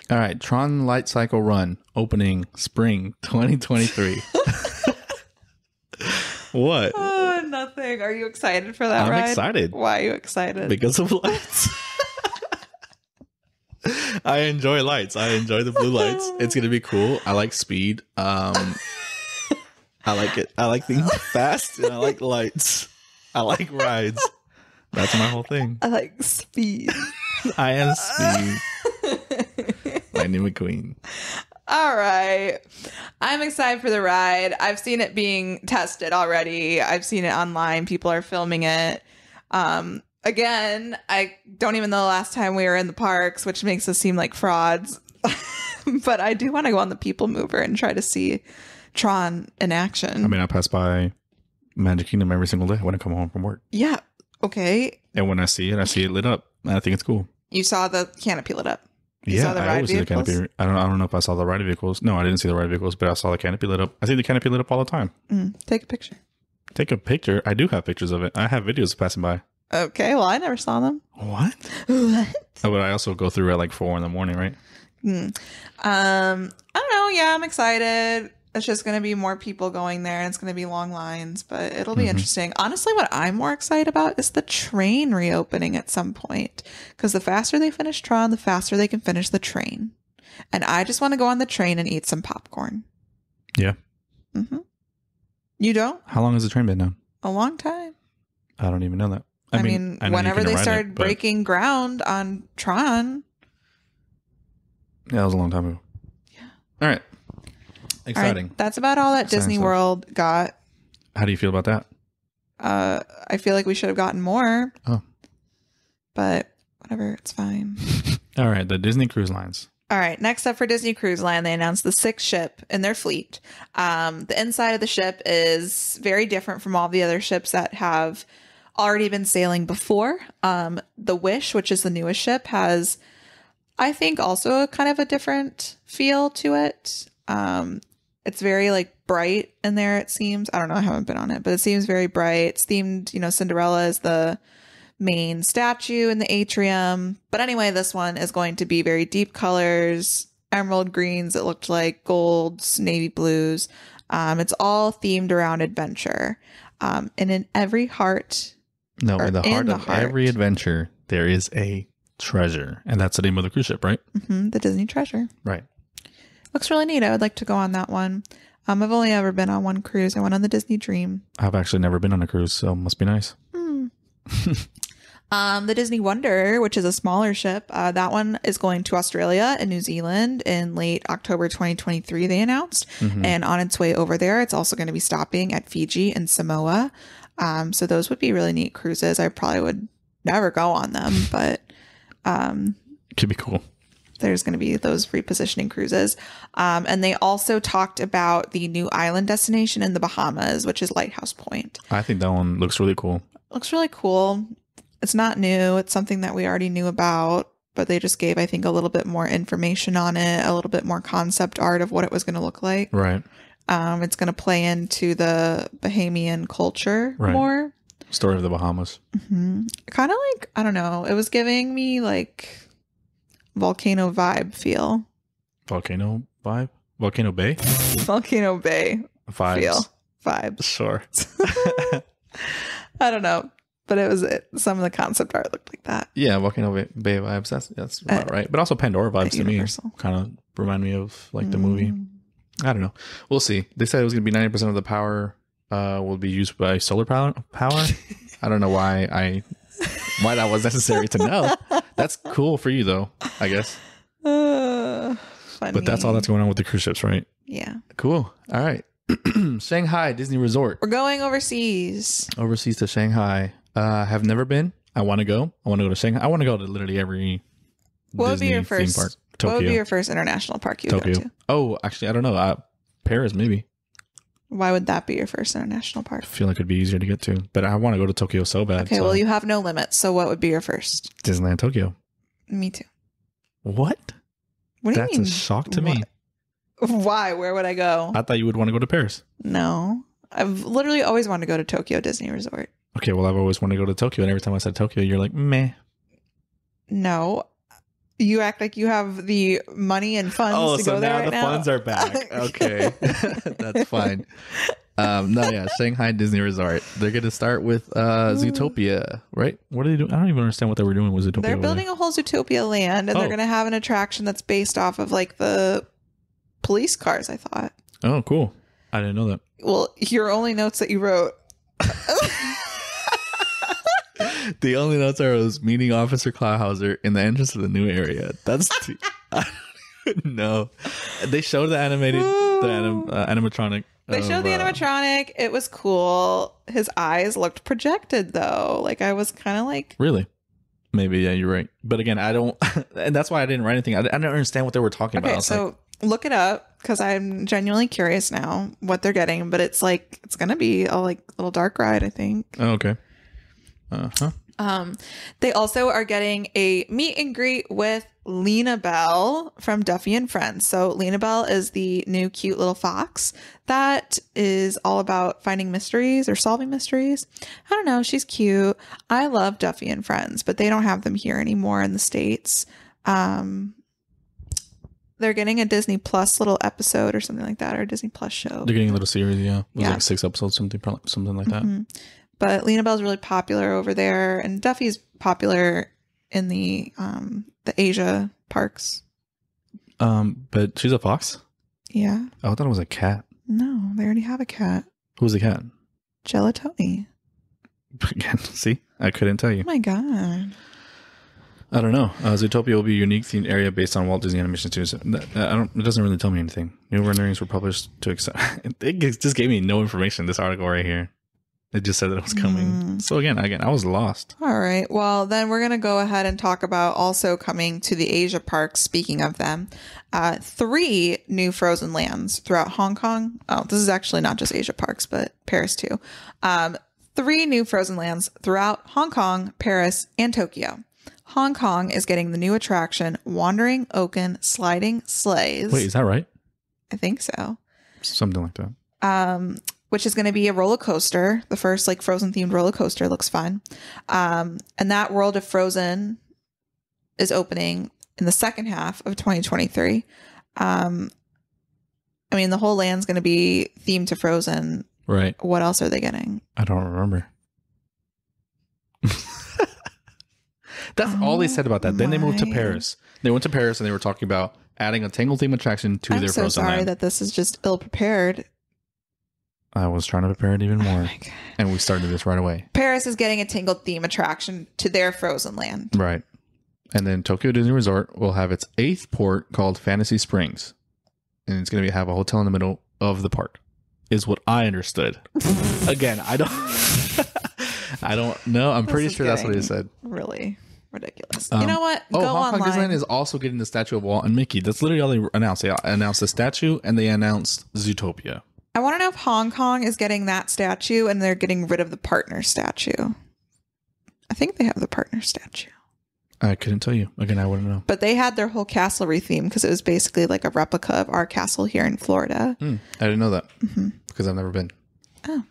All right. Tron Light Cycle Run opening spring 2023. What? Oh, nothing. Are you excited for that ride? I'm excited. Why are you excited? Because of lights. I enjoy lights. I enjoy the blue lights. It's going to be cool. I like speed. I like it. I like things fast and I like lights. I like rides. That's my whole thing. I like speed. I am speed. Lightning McQueen. All right. I'm excited for the ride. I've seen it being tested already. I've seen it online. People are filming it. Again, I don't even know the last time we were in the parks, which makes us seem like frauds. But I do want to go on the People Mover and try to see Tron in action. I mean, I pass by Magic Kingdom every single day when I come home from work. Yeah. Okay. And when I see it lit up. And I think it's cool. You saw the canopy lit up. You yeah, saw the I ride always see the vehicles? canopy. I don't know if I saw the ride vehicles. No, I didn't see the ride vehicles, but I saw the canopy lit up. I see the canopy lit up all the time. Take a picture. Take a picture? I do have pictures of it. I have videos passing by. Okay, well, I never saw them. What? What? Oh, but I also go through at like 4 in the morning, right? I don't know. Yeah, I'm excited. It's just going to be more people going there and it's going to be long lines, but it'll be interesting. Honestly, what I'm more excited about is the train reopening at some point because the faster they finish Tron, the faster they can finish the train. And I just want to go on the train and eat some popcorn. Yeah. You don't? How long has the train been down? A long time. I don't even know that. I mean whenever they started breaking ground on Tron. Yeah, that was a long time ago. Yeah. All right. Exciting. All right, that's about all that Disney World got. How do you feel about that? I feel like we should have gotten more. Oh. But whatever, it's fine. All right, the Disney Cruise Lines. All right, next up for Disney Cruise Line, they announced the 6th ship in their fleet. The inside of the ship is very different from all the other ships that have already been sailing before. The Wish, which is the newest ship, has, I think, also kind of a different feel to it. It's very like bright in there, it seems. I don't know, I haven't been on it, but it seems very bright. It's themed, Cinderella is the main statue in the atrium. But anyway, this one is going to be very deep colors, emerald greens, it looked like golds, navy blues. It's all themed around adventure. And in every heart. No, in the heart of every adventure, there is a treasure. And that's the name of the cruise ship, right? Mm-hmm, the Disney Treasure. Right. Looks really neat. I would like to go on that one. I've only ever been on one cruise. I went on the Disney Dream. I've actually never been on a cruise, so it must be nice. The Disney Wonder, which is a smaller ship, that one is going to Australia and New Zealand in late October 2023, they announced. And on its way over there, it's also going to be stopping at Fiji and Samoa. So those would be really neat cruises. I probably would never go on them, but could be cool. There's going to be those repositioning cruises. And they also talked about the new island destination in the Bahamas, which is Lighthouse Point. I think that one looks really cool. Looks really cool. It's not new. It's something that we already knew about, but they just gave, I think, a little bit more information on it, a little bit more concept art of what it was going to look like. Right. It's going to play into the Bahamian culture more. Story of the Bahamas. Kind of like, I don't know. It was giving me like volcano vibe feel. Volcano vibe? Volcano Bay? Volcano Bay Vibes. feel. Vibes. Sure. I don't know. But it was some of the concept art looked like that. Yeah, Volcano Bay vibes. That's about right. But also Pandora vibes to Universal. me. Kind of remind me of like the movie. I don't know. We'll see. They said it was going to be 90% of the power will be used by solar power. I don't know why that was necessary to know. That's cool for you though, I guess. Funny. But that's all that's going on with the cruise ships, right? Yeah. Cool. All right. Shanghai Disney Resort. We're going overseas. Overseas to Shanghai. Have never been. I want to go. I want to go to Shanghai. I want to go to literally every what Disney would be your first, theme park. Tokyo. What would be your first international park you would go to? Oh, actually, I don't know. Paris, maybe. Why would that be your first international park? I feel like it'd be easier to get to. But I want to go to Tokyo so bad. Okay, well, you have no limits. So what would be your first? Disneyland Tokyo. Me too. What? What do you mean? That's a shock to me. Why? Where would I go? I thought you would want to go to Paris. No. I've literally always wanted to go to Tokyo Disney Resort. Okay, well, I've always wanted to go to Tokyo, and every time I said Tokyo, you're like, meh. No. You act like you have the money and funds to go there right now. Oh, so now the funds are back. Okay. That's fine. Shanghai Disney Resort. They're going to start with Zootopia, right? What are they doing? I don't even understand what they were doing with Zootopia. They're building a whole Zootopia land, and they're going to have an attraction that's based off of like the police cars, I thought. Oh, cool. I didn't know that. Well, your only notes that you wrote. The only notes are was meeting Officer Clawhauser in the entrance of the new area. That's I don't know. They showed the animatronic. They showed the animatronic. It was cool. His eyes looked projected though. Like I was kind of like, really? Maybe, yeah, you're right. But again, I don't, and that's why I didn't write anything. I didn't understand what they were talking about. Okay, so look it up because I'm genuinely curious now what they're getting. But it's like it's gonna be a like little dark ride, I think. Oh, okay. They also are getting a meet and greet with Lena Bell from Duffy and Friends. So Lena Bell is the new cute little fox that is all about finding mysteries or solving mysteries. I don't know. She's cute. I love Duffy and Friends, but they don't have them here anymore in the States. They're getting a Disney Plus little episode or something like that, or a Disney Plus show. They're getting a little series, yeah. It was like 6 episodes, something like that. But Lena Bell's really popular over there, and Duffy's popular in the Asia parks. But she's a fox? Yeah. Oh, I thought it was a cat. No, they already have a cat. Who's the cat? Gelatoni. Again, see? I couldn't tell you. Oh my God. I don't know. Zootopia will be a unique themed area based on Walt Disney Animation Studios. It doesn't really tell me anything. New renderings were published to accept. It just gave me no information, this article right here. It just said that it was coming. So again, I was lost. All right. Well, then we're going to go ahead and talk about also coming to the Asia parks. Speaking of them, 3 new frozen lands throughout Hong Kong. Oh, this is actually not just Asia parks, but Paris too. 3 new frozen lands throughout Hong Kong, Paris, and Tokyo. Hong Kong is getting the new attraction, Wandering Oaken Sliding Sleighs. Wait, is that right? I think so. Something like that. Which is going to be a roller coaster. The first like Frozen themed roller coaster looks fun. And that World of Frozen is opening in the second half of 2023. I mean, the whole land's going to be themed to Frozen. Right. What else are they getting? I don't remember. That's all they said about that. Then they moved to Paris. They went to Paris and they were talking about adding a Tangled theme attraction to their Frozen I'm so sorry land. that this is just ill prepared. I was trying to prepare it even more. Oh my God. And we started this right away. Paris is getting a Tangled theme attraction to their Frozen land. Right. And then Tokyo Disney Resort will have its 8th port called Fantasy Springs. And it's going to have a hotel in the middle of the park, is what I understood. Again, I don't know. I'm pretty sure that's what they said. Really ridiculous. You know what? Go Hong Kong Disneyland is also getting the statue of Walt and Mickey. That's literally all they announced. They announced the statue and they announced Zootopia. I want to know if Hong Kong is getting that statue and they're getting rid of the partner statue. I think they have the partner statue. I couldn't tell you. Again, I wouldn't know. But they had their whole castle rethemed because it was basically like a replica of our castle here in Florida. I didn't know that because I've never been. Oh.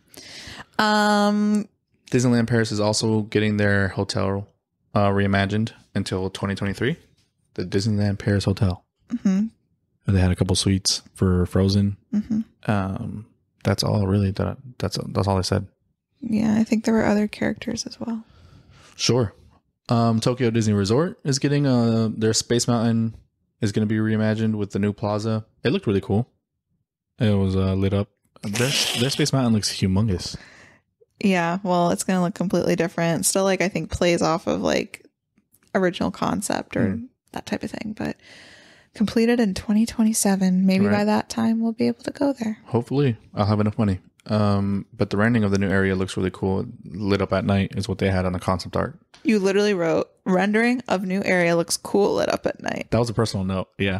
Disneyland Paris is also getting their hotel reimagined until 2023. The Disneyland Paris Hotel. Mm-hmm. And they had a couple suites for Frozen. Mm-hmm. That's all really. That's all I said. Yeah, I think there were other characters as well. Sure. Tokyo Disney Resort is getting their Space Mountain is going to be reimagined with the new plaza. It looked really cool. It was lit up. Their Space Mountain looks humongous. Yeah, well, it's going to look completely different. Still, like, I think plays off of like original concept or that type of thing, but completed in 2027. Maybe by that time we'll be able to go there. Hopefully, I'll have enough money. But the rendering of the new area looks really cool. Lit up at night is what they had on the concept art. You literally wrote rendering of new area looks cool lit up at night. That was a personal note. Yeah.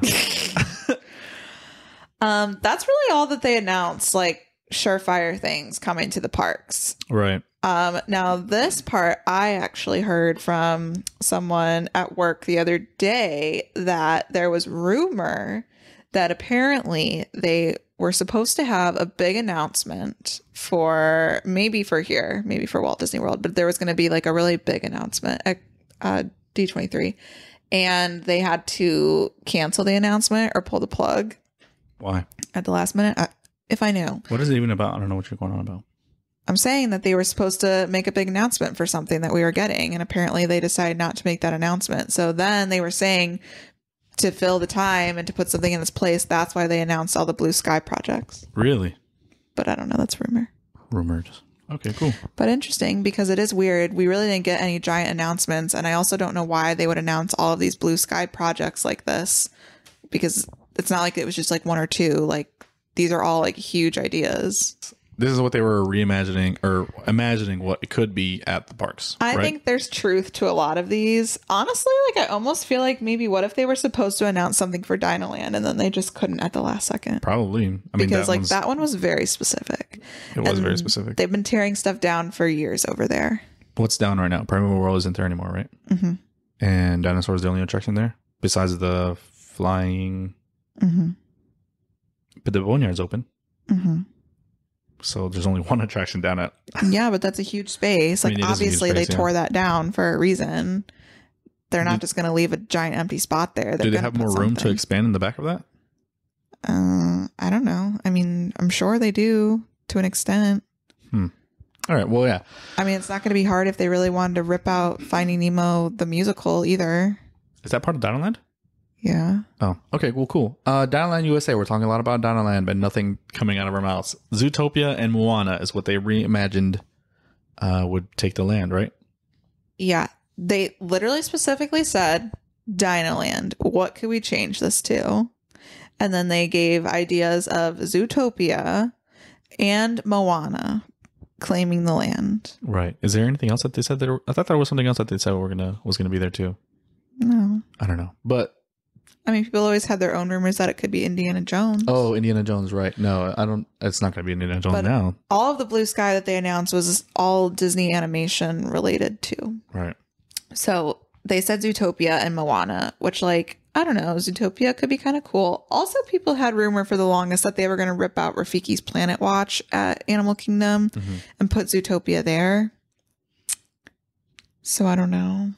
That's really all that they announced, like surefire things coming to the parks. Right. Now this part I actually heard from someone at work the other day that there was rumor that apparently they were supposed to have a big announcement for maybe for Walt Disney World, but there was going to be like a really big announcement at D23 and they had to cancel the announcement or pull the plug. Why? At the last minute. If I knew. What is it even about? I don't know what you're going on about. I'm saying that they were supposed to make a big announcement for something that we were getting, and apparently they decided not to make that announcement. So then they were saying to fill the time and to put something in its place. That's why they announced all the blue sky projects. Really? But I don't know. That's rumor. Rumored. Okay, cool. But interesting because it is weird. We really didn't get any giant announcements. And I also don't know why they would announce all of these blue sky projects like this, because it's not like it was just like one or two. Like these are all like huge ideas. This is what they were reimagining or imagining what it could be at the parks. I think there's truth to a lot of these. Honestly, like I almost feel like maybe what if they were supposed to announce something for Dinoland and then they just couldn't at the last second? Probably. I mean, because that one was very specific. It was very specific. They've been tearing stuff down for years over there. What's down right now? Primeval World isn't there anymore, right? Mm-hmm. And Dinosaur is the only attraction there besides the flying. Mm-hmm. But the Boneyard's open. Mm-hmm. So there's only one attraction down at. Yeah, but that's a huge space. Like obviously they tore that down for a reason. They're not just going to leave a giant empty spot there. Do they have more room to expand in the back of that? I don't know. I mean, I'm sure they do to an extent. All right. Well, yeah. I mean, it's not going to be hard if they really wanted to rip out Finding Nemo the musical either. Is that part of Dinoland? Yeah. Oh, okay. Well, cool. Dinoland USA. We're talking a lot about Dinoland, but nothing coming out of our mouths. Zootopia and Moana is what they reimagined would take the land, right? Yeah. They literally specifically said, Dinoland, what could we change this to? And then they gave ideas of Zootopia and Moana claiming the land. Right. Is there anything else that they said? I thought there was something else that they said was gonna be there too. No. I don't know. But I mean, people always had their own rumors that it could be Indiana Jones. Oh, Indiana Jones, right. No, I don't. It's not going to be Indiana Jones now. All of the blue sky that they announced was all Disney animation related too. Right. So they said Zootopia and Moana, which like I don't know. Zootopia could be kind of cool. Also, people had rumor for the longest that they were going to rip out Rafiki's Planet Watch at Animal Kingdom and put Zootopia there. So I don't know.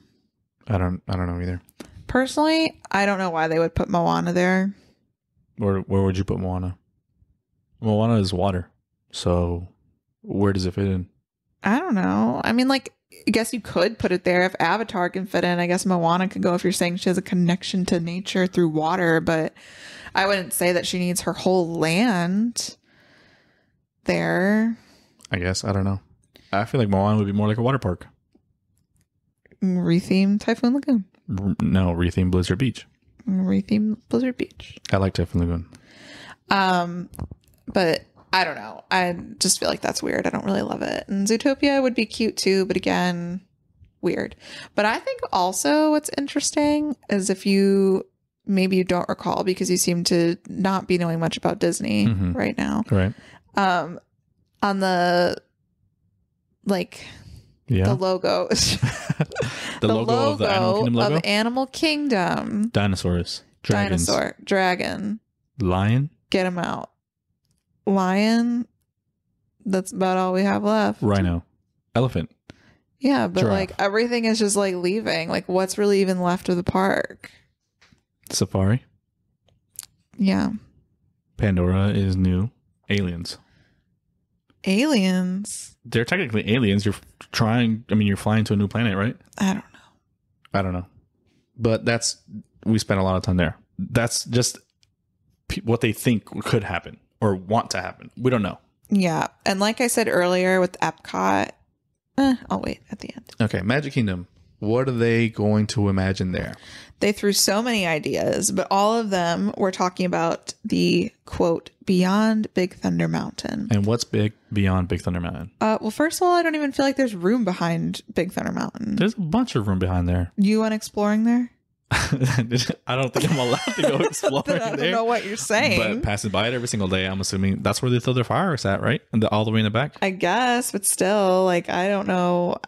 I don't know either. Personally, I don't know why they would put Moana there. Where would you put Moana? Moana is water. So where does it fit in? I don't know. I mean, like, I guess you could put it there if Avatar can fit in. I guess Moana could go if you're saying she has a connection to nature through water, but I wouldn't say that she needs her whole land there. I guess. I don't know. I feel like Moana would be more like a water park. Retheme Typhoon Lagoon. No, retheme Blizzard Beach. Retheme Blizzard Beach. I like Typhoon Lagoon. But I don't know. I just feel like that's weird. I don't really love it. And Zootopia would be cute too, but again, weird. But I think also what's interesting is if maybe you don't recall because you seem to not be knowing much about Disney right now. Right. On the the logo. the logo of the Animal Kingdom logo? Of Animal Kingdom. Dinosaurs. Dragons. Dinosaur. Dragon. Lion. Get him out. Lion. That's about all we have left. Rhino. Elephant. Yeah, but Giraffe. like everything is just like leaving. Like what's really even left of the park? Safari. Yeah. Pandora is new. Aliens. Aliens. They're technically aliens. You're flying to a new planet, right? I don't know. But we spent a lot of time there. That's just what they think could happen or want to happen. We don't know. Yeah. And like I said earlier with Epcot, I'll wait at the end. Okay. Magic Kingdom. What are they going to imagine there? They threw so many ideas, but all of them were talking about the quote, beyond Big Thunder Mountain. And what's big beyond Big Thunder Mountain? Well, first of all, I don't even feel like there's room behind Big Thunder Mountain. There's a bunch of room behind there. You went exploring there? I don't think I'm allowed to go exploring there. I don't know what you're saying. But passing by it every single day, I'm assuming that's where they throw their fireworks at, right? And all the way in the back? I guess, but still, like, I don't know.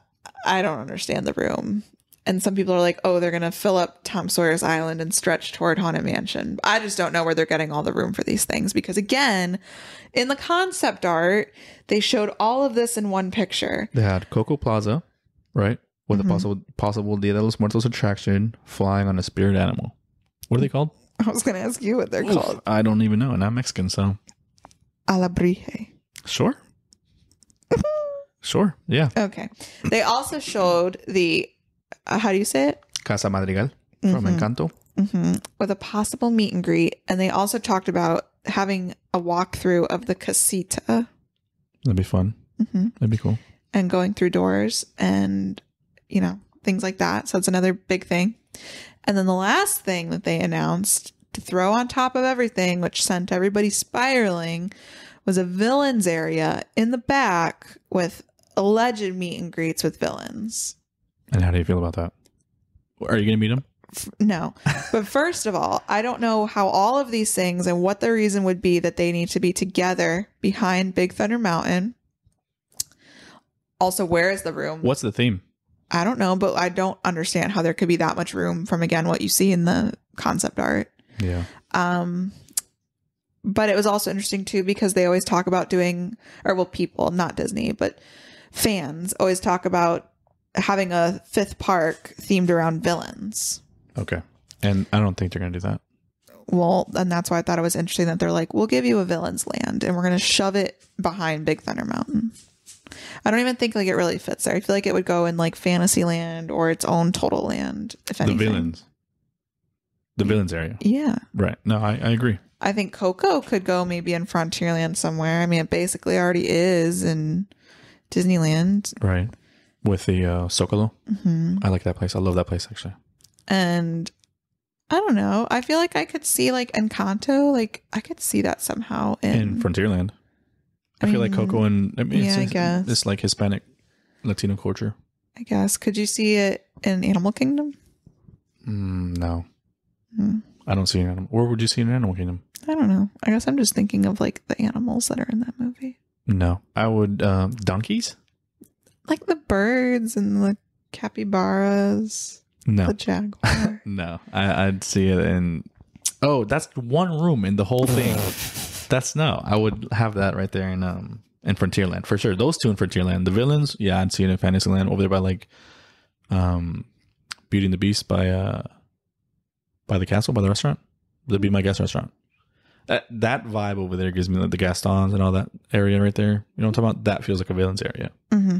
I don't understand the room. And some people are like, oh, they're going to fill up Tom Sawyer's Island and stretch toward Haunted Mansion. I just don't know where they're getting all the room for these things. Because again, in the concept art, they showed all of this in one picture. They had Coco Plaza, right? With a possible Dia de los Muertos attraction flying on a spirit animal. What are they called? I was going to ask you what they're called. I don't even know. And I'm Mexican, so. Alabrije. Sure. Sure. Yeah. Okay. They also showed the, how do you say it? Casa Madrigal from Encanto. With a possible meet and greet. And they also talked about having a walkthrough of the casita. That'd be fun. That'd be cool. And going through doors and, things like that. So it's another big thing. And then the last thing that they announced to throw on top of everything, which sent everybody spiraling, was a villains area in the back with alleged meet and greets with villains. And how do you feel about that? Are you going to meet them? No. But first of all, I don't know how all of these things and what the reason would be that they need to be together behind Big Thunder Mountain. Also, where is the room? What's the theme? I don't know, but I don't understand how there could be that much room from, again, what you see in the concept art. Yeah. But it was also interesting, too, because they always talk about people, not Disney, but fans always talk about having a fifth park themed around villains. Okay. And I don't think they're going to do that. Well, and that's why I thought it was interesting that they're like, we'll give you a villain's land and we're going to shove it behind Big Thunder Mountain. I don't even think like it really fits there. I feel like it would go in like Fantasyland or its own total land, if anything. The villains area. Yeah. Right. No, I agree. I think Coco could go maybe in Frontierland somewhere. I mean, it basically already is in Disneyland. Right. With the Zocalo. I like that place. I love that place, actually. And I don't know. I feel like I could see like Encanto. Like I could see that somehow in Frontierland. I feel like Coco and I guess it's like Hispanic Latino culture. I guess. Could you see it in Animal Kingdom? No. I don't see an animal. Where would you see an Animal Kingdom? I don't know. I guess I'm just thinking of like the animals that are in that movie. No. I would donkeys? Like the birds and the capybaras. No. The Jaguar. No. I'd see it in... Oh, that's one room in the whole thing. I would have that right there in Frontierland for sure. Those two in Frontierland. The villains, yeah, I'd see it in Fantasyland over there by like Beauty and the Beast by the castle, by the restaurant. That'd be my guest restaurant. That vibe over there gives me like the Gastons and all that area right there. You know what I'm talking about? That feels like a villains area. Mm-hmm.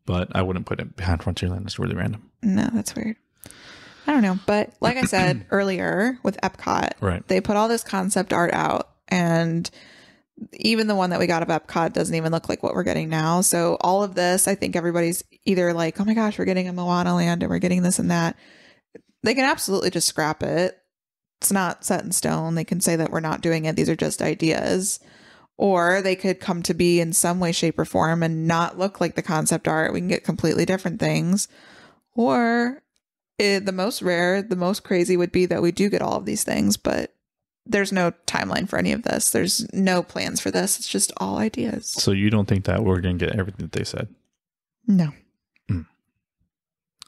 But I wouldn't put it behind Frontierland. It's really random. No, that's weird. I don't know. But like I said earlier with Epcot, right, they put all this concept art out, and even the one that we got of Epcot doesn't even look like what we're getting now. So all of this, I think everybody's either like, oh my gosh, we're getting a Moana land and we're getting this and that. They can absolutely just scrap it. It's not set in stone. They can say that we're not doing it. These are just ideas. Or they could come to be in some way, shape, or form and not look like the concept art. We can get completely different things. Or the most rare, the most crazy would be that we do get all of these things, but there's no timeline for any of this. There's no plans for this. It's just all ideas. So you don't think that we're going to get everything that they said? No.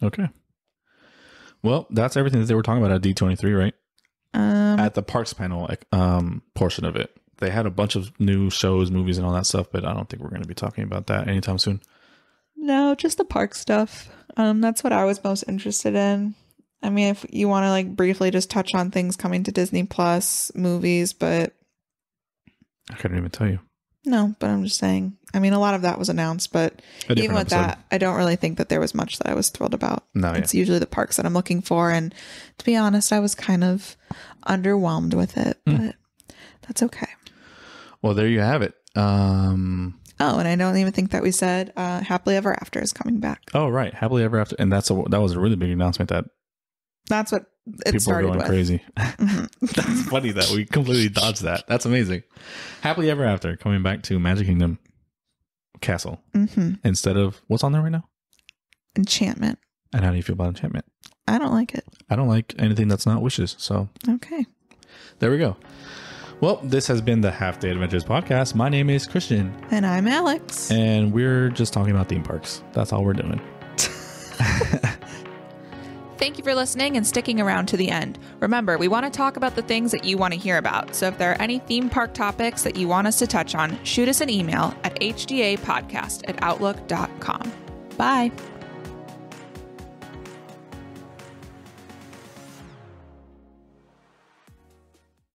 Okay. Well, that's everything that they were talking about at D23, right? At the Parks Panel portion of it. They had a bunch of new shows, movies, and all that stuff, but I don't think we're going to be talking about that anytime soon. No, just the park stuff. That's what I was most interested in. I mean, if you want to like briefly just touch on things coming to Disney Plus movies, but I couldn't even tell you. No, but I'm just saying. I mean, a lot of that was announced, but even with that, I don't really think that there was much that I was thrilled about. No, it's usually the parks that I'm looking for, and to be honest, I was kind of underwhelmed with it, but that's okay. Well, there you have it. Oh, and I don't even think that we said Happily Ever After is coming back. Oh, right. Happily Ever After. And that was a really big announcement that's what it people started are going with. Crazy. That's funny that we completely dodged that. That's amazing. Happily Ever After coming back to Magic Kingdom Castle instead of what's on there right now? Enchantment. And how do you feel about Enchantment? I don't like it. I don't like anything that's not wishes. So okay, there we go. Well, this has been the Half Day Adventures podcast. My name is Christian. And I'm Alex. And we're just talking about theme parks. That's all we're doing. Thank you for listening and sticking around to the end. Remember, we want to talk about the things that you want to hear about. So if there are any theme park topics that you want us to touch on, shoot us an email at hdapodcast@outlook.com. Bye.